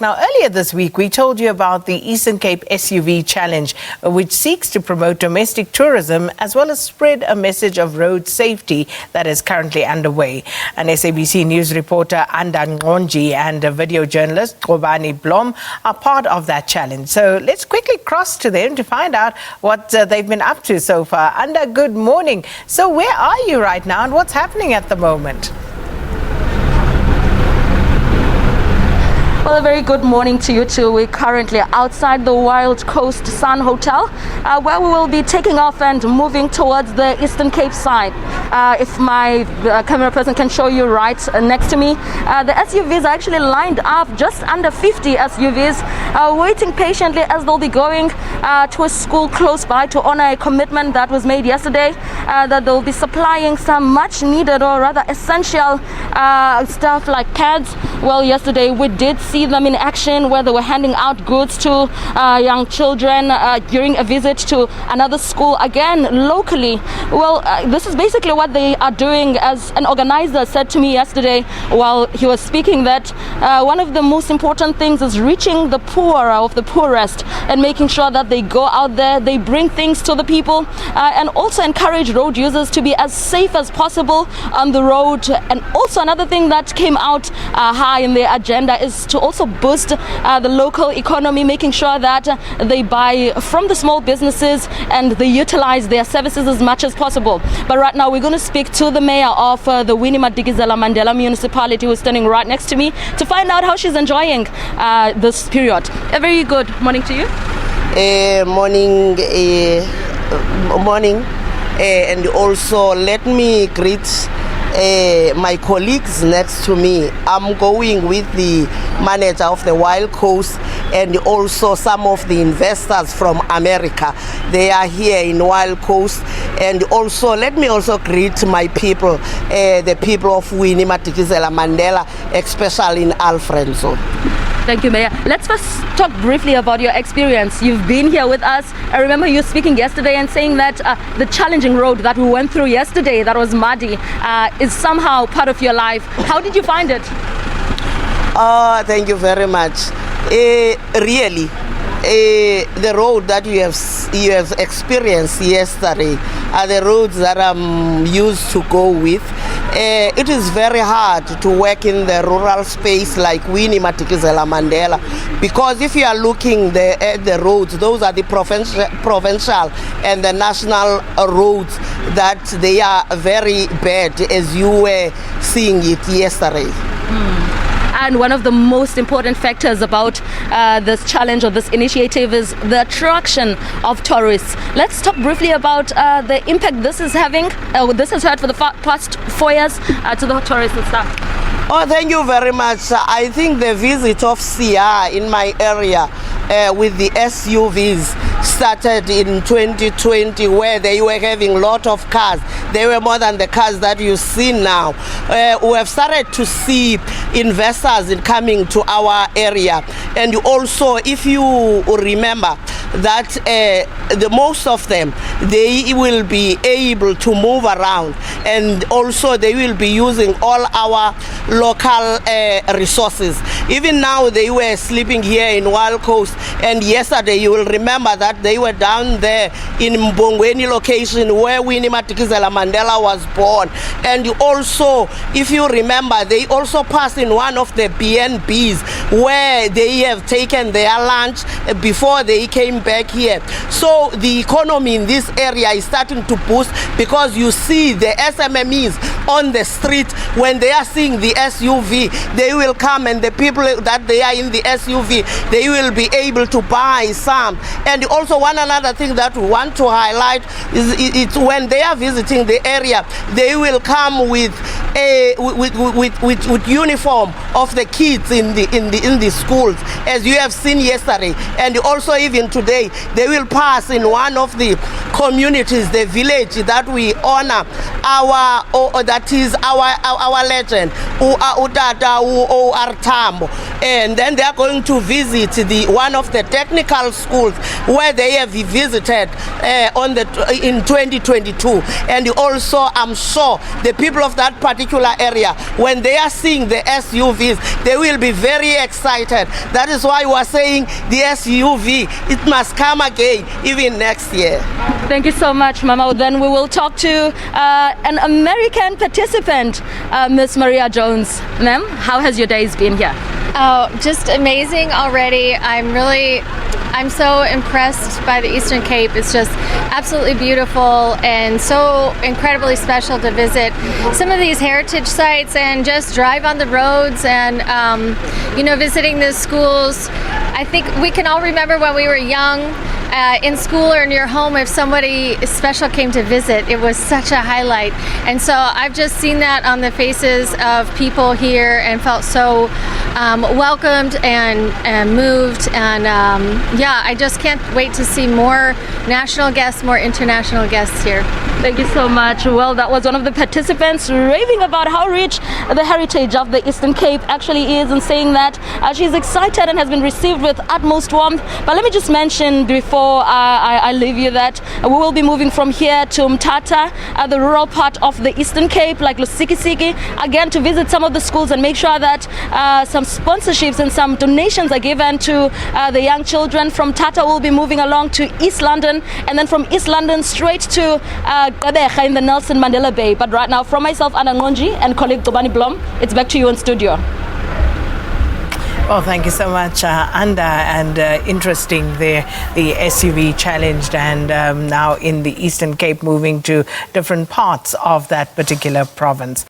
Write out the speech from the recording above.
Now, earlier this week, we told you about the Eastern Cape SUV Challenge, which seeks to promote domestic tourism as well as spread a message of road safety that is currently underway. An SABC News reporter, Nqonji, and a video journalist, Gcobani Blom, are part of that challenge. So let's quickly cross to them to find out what they've been up to so far. Anda, good morning. So where are you right now and what's happening at the moment? Well, a very good morning to you too. We're currently outside the Wild Coast Sun Hotel, where we will be taking off and moving towards the Eastern Cape side. If my camera person can show you right next to me, the SUVs are actually lined up, just under 50 SUVs, waiting patiently as they'll be going to a school close by to honor a commitment that was made yesterday, that they'll be supplying some much needed or rather essential stuff like pads. Well, yesterday we did see them in action where they were handing out goods to young children during a visit to another school, again locally. Well, this is basically what they are doing. As an organizer said to me yesterday while he was speaking, that one of the most important things is reaching the poor of the poorest and making sure that they go out there, they bring things to the people, and also encourage road users to be as safe as possible on the road. And also another thing that came out high in their agenda is to also boost the local economy, making sure that they buy from the small businesses and they utilize their services as much as possible. But right now we're going to speak to the mayor of the Winnie Madikizela Mandela municipality, who's standing right next to me, to find out how she's enjoying this period. A very good morning to you. Morning, and also let me greet my colleagues next to me. I'm going with the manager of the Wild Coast and also some of the investors from America. They are here in Wild Coast. And also let me also greet my people, the people of Winnie Madikizela Mandela, especially in Alfredo. Thank you, Mayor. Let's first talk briefly about your experience. You've been here with us. I remember you speaking yesterday and saying that the challenging road that we went through yesterday, that was muddy, is somehow part of your life. How did you find it? Thank you very much. Really, the road that you have experienced yesterday are the roads that I'm used to go with. It is very hard to work in the rural space like Winnie Madikizela Mandela, because if you are looking at the roads, those are the provincial and the national roads, that they are very bad, as you were seeing it yesterday. And one of the most important factors about this challenge or this initiative is the attraction of tourists. Let's talk briefly about the impact this is having, this has had for the past 4 years to the tourists and stuff. Oh, thank you very much. I think the visit of CR in my area with the SUVs started in 2020, where they were having a lot of cars. They were more than the cars that you see now. We have started to see investors coming to our area. And also, if you remember that the most of them, they will be able to move around, and also they will be using all our local resources. Even now they were sleeping here in Wild Coast, and yesterday you will remember that they were down there in Mbongweni location where Winnie Madikizela Mandela was born. And also, if you remember, they also passed in one of the BNBs where they have taken their lunch before they came back here. So the economy in this area is starting to boost, because you see the SMMEs on the street. When they are seeing the SUV, they will come, and the people that they are in the SUV, they will be able to buy some. And also one another thing that we want to highlight is it's when they are visiting the area, they will come with uniform of the kids in the schools, as you have seen yesterday. And also even today, they will pass in one of the communities, the village that we honor that is our legend, Utata Artambo. and then they are going to visit one of the technical schools where they have visited in 2022. And also, I'm sure the people of that particular area, when they are seeing the SUVs, they will be very excited. That is why we are saying the SUV, it must come again, even next year. Thank you so much, Mama. Then we will talk to an American participant, Miss Maria Jones. Ma'am, how has your days been here? Oh, just amazing already. I'm so impressed by the Eastern Cape. It's just absolutely beautiful and so incredibly special to visit some of these heritage sites and just drive on the roads and, visiting the schools. I think we can all remember when we were young, in school or in your home, if somebody special came to visit, it was such a highlight. And so I've just seen that on the faces of people here and felt so welcomed and moved. And I just can't wait to see more national guests, more international guests here. Thank you so much. Well, that was one of the participants raving about how rich the heritage of the Eastern Cape actually is, and saying that she's excited and has been received with utmost warmth. But let me just mention before I leave you that we will be moving from here to Mthatha, the rural part of the Eastern Cape, like Lusikisiki, again to visit some of the schools and make sure that some sponsorships and some donations are given to the young children. From Mthatha we'll be moving along to East London, and then from East London straight to Gcobani in the Nelson Mandela Bay. But right now, from myself, Nqonji, and colleague Gcobani Blom, it's back to you in studio. Well, thank you so much, Anda, and interesting the SUV challenge, and now in the Eastern Cape, moving to different parts of that particular province.